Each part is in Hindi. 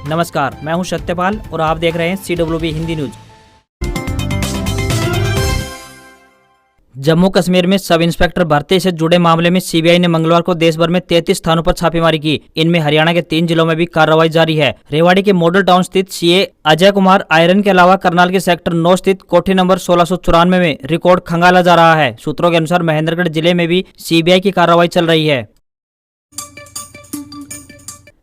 नमस्कार, मैं हूं सत्यपाल और आप देख रहे हैं CWB हिंदी न्यूज। जम्मू कश्मीर में सब इंस्पेक्टर भर्ती से जुड़े मामले में सीबीआई ने मंगलवार को देश भर में 33 स्थानों पर छापेमारी की। इनमें हरियाणा के 3 जिलों में भी कार्रवाई जारी है। रेवाड़ी के मॉडल टाउन स्थित सीए अजय कुमार आयरन के अलावा करनाल के सेक्टर 9 स्थित कोठी नंबर 1694 में रिकॉर्ड खंगाला जा रहा है। सूत्रों के अनुसार महेंद्रगढ़ जिले में भी सीबीआई की कार्रवाई चल रही है।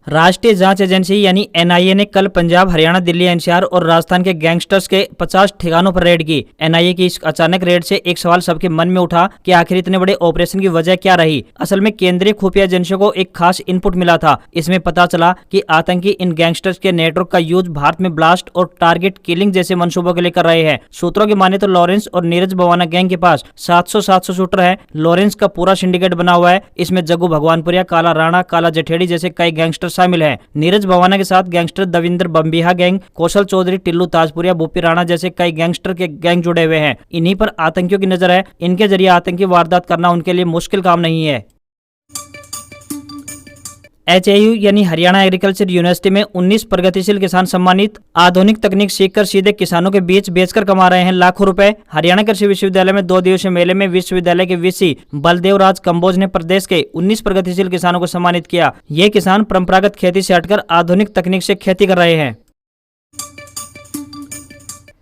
राष्ट्रीय जांच एजेंसी यानी एनआईए ने कल पंजाब, हरियाणा, दिल्ली, एनसीआर और राजस्थान के गैंगस्टर्स के 50 ठिकानों पर रेड की। एनआईए की इस अचानक रेड से एक सवाल सबके मन में उठा कि आखिर इतने बड़े ऑपरेशन की वजह क्या रही। असल में केंद्रीय खुफिया एजेंसियों को एक खास इनपुट मिला था। इसमें पता चला कि आतंकी इन गैंगस्टर्स के नेटवर्क का यूज भारत में ब्लास्ट और टारगेट किलिंग जैसे मंसूबों के लिए कर रहे हैं। सूत्रों की माने तो लॉरेंस और नीरज भवाना गैंग के पास 700 शूटर है। लॉरेंस का पूरा सिंडिकेट बना हुआ है। इसमें जग्गू भगवानपुरिया, काला राणा, काला जठेड़ी जैसे कई गैंगस्टर शामिल हैं। नीरज भवाना के साथ गैंगस्टर दविंदर बम्बिहा गैंग, कौशल चौधरी, टिल्लू ताजपुरिया, बुप्पी राणा जैसे कई गैंगस्टर के गैंग जुड़े हुए हैं। इन्हीं पर आतंकियों की नजर है। इनके जरिए आतंकी वारदात करना उनके लिए मुश्किल काम नहीं है। HAU यानी हरियाणा एग्रीकल्चर यूनिवर्सिटी में 19 प्रगतिशील किसान सम्मानित। आधुनिक तकनीक सीखकर सीधे किसानों के बीच बेचकर कमा रहे हैं लाखों रुपए। हरियाणा कृषि विश्वविद्यालय में 2 दिवसीय मेले में विश्वविद्यालय के वीसी बलदेव राज कंबोज ने प्रदेश के 19 प्रगतिशील किसानों को सम्मानित किया। ये किसान परंपरागत खेती से हटकर आधुनिक तकनीक से खेती कर रहे हैं।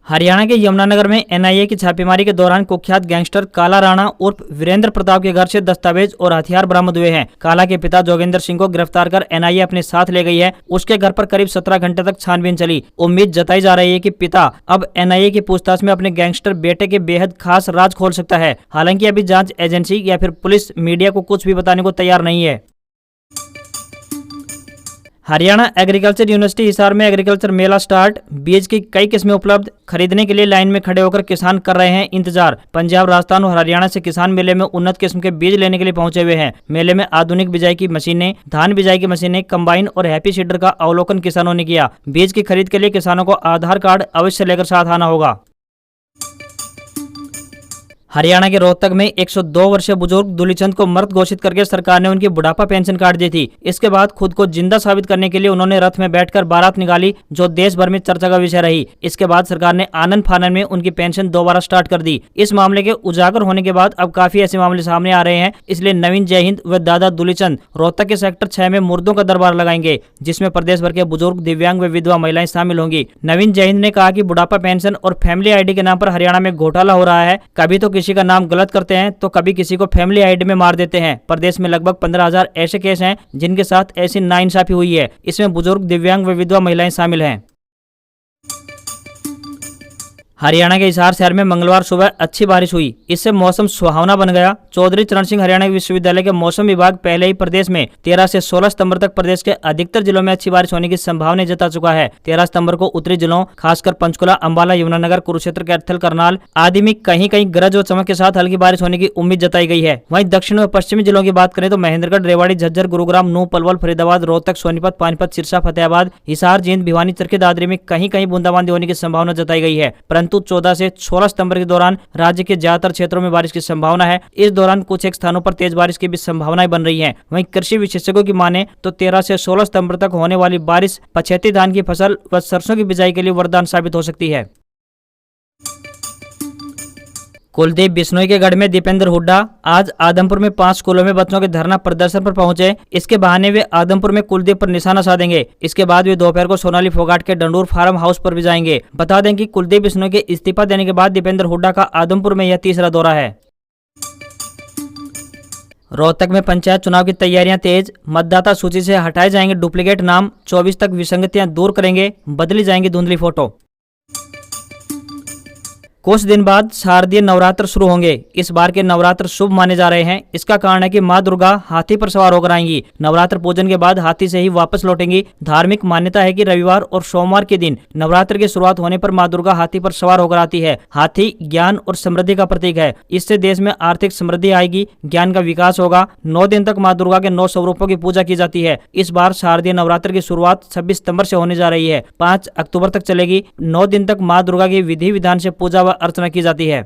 हरियाणा के यमुनानगर में एनआईए की छापेमारी के दौरान कुख्यात गैंगस्टर काला राणा उर्फ वीरेंद्र प्रताप के घर से दस्तावेज और हथियार बरामद हुए हैं। काला के पिता जोगेंद्र सिंह को गिरफ्तार कर एनआईए अपने साथ ले गई है। उसके घर पर करीब 17 घंटे तक छानबीन चली। उम्मीद जताई जा रही है कि पिता अब एनआईए की पूछताछ में अपने गैंगस्टर बेटे के बेहद खास राज खोल सकता है। हालांकि अभी जांच एजेंसी या फिर पुलिस मीडिया को कुछ भी बताने को तैयार नहीं है। हरियाणा एग्रीकल्चर यूनिवर्सिटी हिसार में एग्रीकल्चर मेला स्टार्ट। बीज की कई किस्में उपलब्ध। खरीदने के लिए लाइन में खड़े होकर किसान कर रहे हैं इंतजार। पंजाब, राजस्थान और हरियाणा से किसान मेले में उन्नत किस्म के बीज लेने के लिए पहुंचे हुए हैं। मेले में आधुनिक बिजाई की मशीनें, धान बिजाई की मशीनें, कंबाइन और हैप्पी सीडर का अवलोकन किसानों ने किया। बीज की खरीद के लिए किसानों को आधार कार्ड अवश्य लेकर साथ आना होगा। हरियाणा के रोहतक में 102 वर्षीय बुजुर्ग दुलीचंद को मृत घोषित करके सरकार ने उनकी बुढ़ापा पेंशन काट दी थी। इसके बाद खुद को जिंदा साबित करने के लिए उन्होंने रथ में बैठकर बारात निकाली, जो देश भर में चर्चा का विषय रही। इसके बाद सरकार ने आनन फानन में उनकी पेंशन दोबारा स्टार्ट कर दी। इस मामले के उजागर होने के बाद अब काफी ऐसे मामले सामने आ रहे हैं। इसलिए नवीन जय हिंद व दादा दुलीचंद रोहतक के सेक्टर 6 में मुर्दों का दरबार लगाएंगे, जिसमें प्रदेश भर के बुजुर्ग, दिव्यांग व विधवा महिलाएं शामिल होंगी। नवीन जय हिंद ने कहा कि बुढ़ापा पेंशन और फैमिली आईडी के नाम पर हरियाणा में घोटाला हो रहा है। कभी तो किसी का नाम गलत करते हैं तो कभी किसी को फैमिली आईडी में मार देते हैं। प्रदेश में लगभग 15,000 ऐसे केस हैं जिनके साथ ऐसी नाइंसाफी हुई है। इसमें बुजुर्ग, दिव्यांग व विधवा महिलाएं शामिल हैं। हरियाणा के हिसार शहर में मंगलवार सुबह अच्छी बारिश हुई। इससे मौसम सुहावना बन गया। चौधरी चरण सिंह हरियाणा विश्वविद्यालय के मौसम विभाग पहले ही प्रदेश में 13 से 16 सितंबर तक प्रदेश के अधिकतर जिलों में अच्छी बारिश होने की संभावना जता चुका है। 13 सितंबर को उत्तरी जिलों खासकर पंचकुला, अंबाला, यमुनानगर, कुरुक्षेत्र, कैथल, करनाल आदि में कहीं कहीं गरज व चमक के साथ हल्की बारिश होने की उम्मीद जताई गई है। वहीं दक्षिण व पश्चिमी जिलों की बात करें तो महेंद्रगढ़, रेवाड़ी, झज्जर, गुरुग्राम, नूंह, पलवल, फरीदाबाद, रोहतक, सोनीपत, पानीपत, सिरसा, फतेहाबाद, हिसार, जींद, भिवानी, चरखी दादरी में कहीं कहीं बूंदाबांदी होने की संभावना जताई गई है। परंतु 14 से 16 सितंबर के दौरान राज्य के ज्यादातर क्षेत्रों में बारिश की संभावना है। इस दौरान कुछ एक स्थानों पर तेज बारिश की भी संभावनाएं बन रही हैं। वहीं कृषि विशेषज्ञों की माने तो 13 से 16 सितंबर तक होने वाली बारिश पछेती धान की फसल व सरसों की बिजाई के लिए वरदान साबित हो सकती है। कुलदीप बिश्नोई के गढ़ में दीपेंद्र हुड्डा आज आदमपुर में 5 स्कूलों में बच्चों के धरना प्रदर्शन पर पहुंचे। इसके बहाने वे आदमपुर में कुलदीप पर निशाना साधेंगे। इसके बाद वे दोपहर को सोनाली फोगाट के डंडूर फार्म हाउस पर भी जाएंगे। बता दें कि कुलदीप बिश्नोई के इस्तीफा देने के बाद दीपेंद्र हुड्डा का आदमपुर में यह तीसरा दौरा है। रोहतक में पंचायत चुनाव की तैयारियां तेज। मतदाता सूची से हटाए जाएंगे डुप्लीकेट नाम। 24 तक विसंगतियां दूर करेंगे, बदली जाएंगी धुंधली फोटो। कुछ दिन बाद शारदीय नवरात्र शुरू होंगे। इस बार के नवरात्र शुभ माने जा रहे हैं। इसका कारण है कि मां दुर्गा हाथी पर सवार होकर आएंगी। नवरात्र पूजन के बाद हाथी से ही वापस लौटेंगी। धार्मिक मान्यता है कि रविवार और सोमवार के दिन नवरात्र की शुरुआत होने पर मां दुर्गा हाथी पर सवार होकर आती है। हाथी ज्ञान और समृद्धि का प्रतीक है। इससे देश में आर्थिक समृद्धि आएगी, ज्ञान का विकास होगा। 9 दिन तक मां दुर्गा के 9 स्वरूपों की पूजा की जाती है। इस बार शारदीय नवरात्र की शुरुआत 26 सितंबर से होने जा रही है। 5 अक्टूबर तक चलेगी। 9 दिन तक मां दुर्गा की विधि विधान से पूजा व अर्चना की जाती है।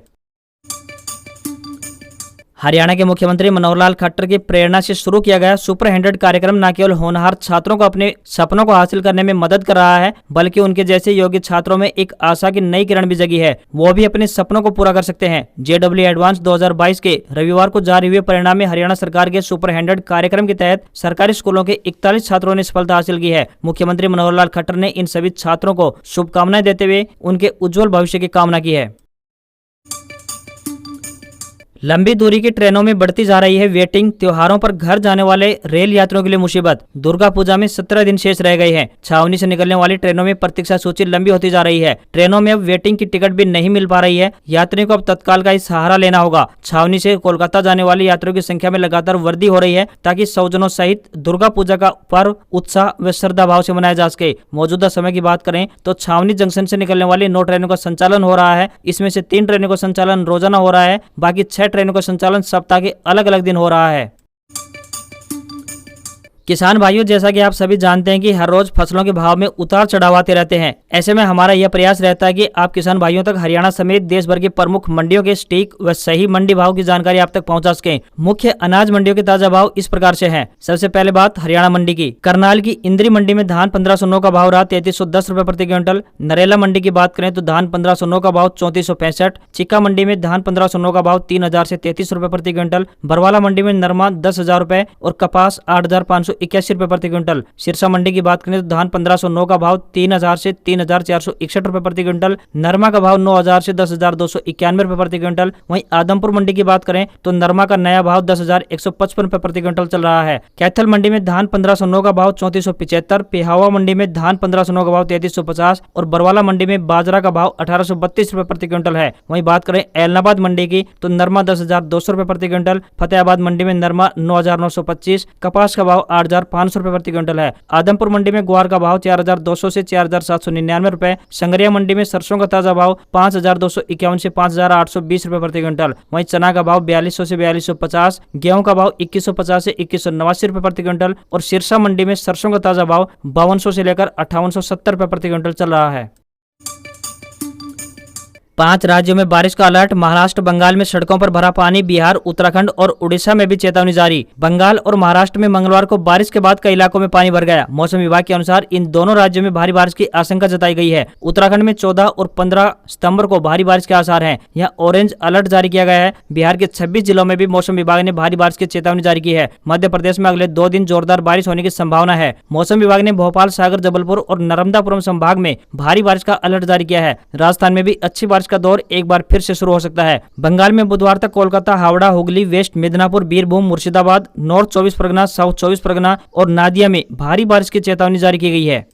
हरियाणा के मुख्यमंत्री मनोहर लाल खट्टर की प्रेरणा से शुरू किया गया सुपर 100 कार्यक्रम न केवल होनहार छात्रों को अपने सपनों को हासिल करने में मदद कर रहा है, बल्कि उनके जैसे योग्य छात्रों में एक आशा की नई किरण भी जगी है। वो भी अपने सपनों को पूरा कर सकते हैं। JEE एडवांस 2022 के रविवार को जारी हुए परिणाम में हरियाणा सरकार के सुपर 100 कार्यक्रम के तहत सरकारी स्कूलों के 41 छात्रों ने सफलता हासिल की है। मुख्यमंत्री मनोहर लाल खट्टर ने इन सभी छात्रों को शुभकामनाएं देते हुए उनके उज्जवल भविष्य की कामना की है। लंबी दूरी की ट्रेनों में बढ़ती जा रही है वेटिंग। त्योहारों पर घर जाने वाले रेल यात्रियों के लिए मुसीबत। दुर्गा पूजा में 17 दिन शेष रह गए हैं। छावनी से निकलने वाली ट्रेनों में प्रतीक्षा सूची लंबी होती जा रही है। ट्रेनों में अब वेटिंग की टिकट भी नहीं मिल पा रही है। यात्रियों को अब तत्काल का ही सहारा लेना होगा। छावनी से कोलकाता जाने वाले यात्रियों की संख्या में लगातार वृद्धि हो रही है, ताकि स्वजनों सहित दुर्गा पूजा का पर्व उत्साह व श्रद्धा भाव से मनाया जा सके। मौजूदा समय की बात करें तो छावनी जंक्शन से निकलने वाली 9 ट्रेनों का संचालन हो रहा है। इसमें से 3 ट्रेनों का संचालन रोजाना हो रहा है, बाकी 6 ट्रेनों का संचालन सप्ताह के अलग अलग दिन हो रहा है। किसान भाइयों, जैसा कि आप सभी जानते हैं कि हर रोज फसलों के भाव में उतार चढ़ाव आते रहते हैं। ऐसे में हमारा यह प्रयास रहता है कि आप किसान भाइयों तक हरियाणा समेत देश भर की प्रमुख मंडियों के सटीक व सही मंडी भाव की जानकारी आप तक पहुंचा सकें। मुख्य अनाज मंडियों के ताजा भाव इस प्रकार से हैं। सबसे पहले बात हरियाणा मंडी की। करनाल की इंद्री मंडी में धान 1509 का भाव रहा 3310 रुपए प्रति क्विंटल। नरेला मंडी की बात करें तो धान 1509 का भाव 3465। चिक्का मंडी में धान 1509 का भाव 3000 से 33 रुपए प्रति क्विंटल। बरवाला मंडी में नरमा 10,000 रुपए और कपास 8,581 रुपए प्रति क्विंटल। सिरसा मंडी की बात करें तो धान 1509 का भाव 3000 से 3461 रुपए प्रति क्विंटल। नरमा का भाव 9000 से 10,291 रुपए प्रति क्विंटल। वहीं आदमपुर मंडी की बात करें तो नरमा का नया भाव 10,155 रुपए प्रति क्विंटल चल रहा है। कैथल मंडी में धान 1509 का भाव 3475। पिहावा मंडी में धान 1509 का भाव 3350 और बरवाला मंडी में बाजरा का भाव 1832 रुपए प्रति क्विंटल है। वहीं बात करें ऐलनाबाद मंडी की तो नरमा 10,200 रुपए प्रति क्विंटल। फतेहाबाद मंडी में नरमा 9,925। कपास का भाव 8,500 रुपए प्रति क्विंटल है। आदमपुर मंडी में ग्वार का भाव 4,200 से 4,799 रुपए। संगरिया मंडी में सरसों का ताजा भाव 5,251 से 5,820 रुपए प्रति क्विंटल। वहीं चना का भाव 4200 से 4250। गेहूं का भाव 2150 से 2189 रुपए प्रति क्विंटल और सिरसा मंडी में सरसों का ताजा भाव 5200 से लेकर 5870 रुपए प्रति क्विंटल चल रहा है। 5 राज्यों में बारिश का अलर्ट। महाराष्ट्र बंगाल में सड़कों पर भरा पानी। बिहार, उत्तराखंड और उड़ीसा में भी चेतावनी जारी। बंगाल और महाराष्ट्र में मंगलवार को बारिश के बाद कई इलाकों में पानी भर गया। मौसम विभाग के अनुसार इन दोनों राज्यों में भारी बारिश की आशंका जताई गई है। उत्तराखंड में 14 और 15 सितंबर को भारी बारिश के आसार हैं। यहाँ ऑरेंज अलर्ट जारी किया गया है। बिहार के 26 जिलों में भी मौसम विभाग ने भारी बारिश की चेतावनी जारी की है। मध्य प्रदेश में अगले 2 दिन जोरदार बारिश होने की संभावना है। मौसम विभाग ने भोपाल, सागर, जबलपुर और नर्मदापुरम संभाग में भारी बारिश का अलर्ट जारी किया है। राजस्थान में भी अच्छी बारिश का दौर एक बार फिर से शुरू हो सकता है। बंगाल में बुधवार तक Kolkata, Howrah, Hooghly, west Midnapore, Birbhum, Murshidabad, north 24 Pargana, south 24 Pargana और नादिया में भारी बारिश की चेतावनी जारी की गई है।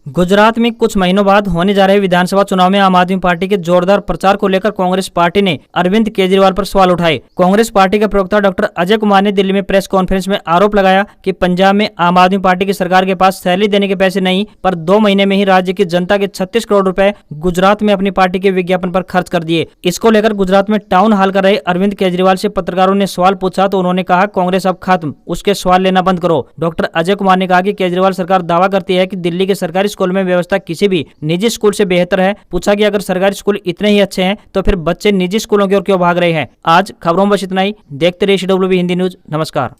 गुजरात में कुछ महीनों बाद होने जा रहे विधानसभा चुनाव में आम आदमी पार्टी के जोरदार प्रचार को लेकर कांग्रेस पार्टी ने अरविंद केजरीवाल पर सवाल उठाए। कांग्रेस पार्टी के प्रवक्ता डॉक्टर अजय कुमार ने दिल्ली में प्रेस कॉन्फ्रेंस में आरोप लगाया कि पंजाब में आम आदमी पार्टी की सरकार के पास सैलरी देने के पैसे नहीं, पर 2 महीने में ही राज्य की जनता के 36 करोड़ रुपए गुजरात में अपनी पार्टी के विज्ञापन पर खर्च कर दिए। इसको लेकर गुजरात में टाउन हॉल कर रहे अरविंद केजरीवाल से पत्रकारों ने सवाल पूछा तो उन्होंने कहा, कांग्रेस अब खत्म, उसके सवाल लेना बंद करो। डॉक्टर अजय कुमार ने कहा कि केजरीवाल सरकार दावा करती है कि दिल्ली के सरकारी स्कूल में व्यवस्था किसी भी निजी स्कूल से बेहतर है। पूछा कि अगर सरकारी स्कूल इतने ही अच्छे हैं तो फिर बच्चे निजी स्कूलों की ओर क्यों भाग रहे हैं। आज खबरों में बस इतना ही। देखते रहिए CWB हिंदी न्यूज। नमस्कार।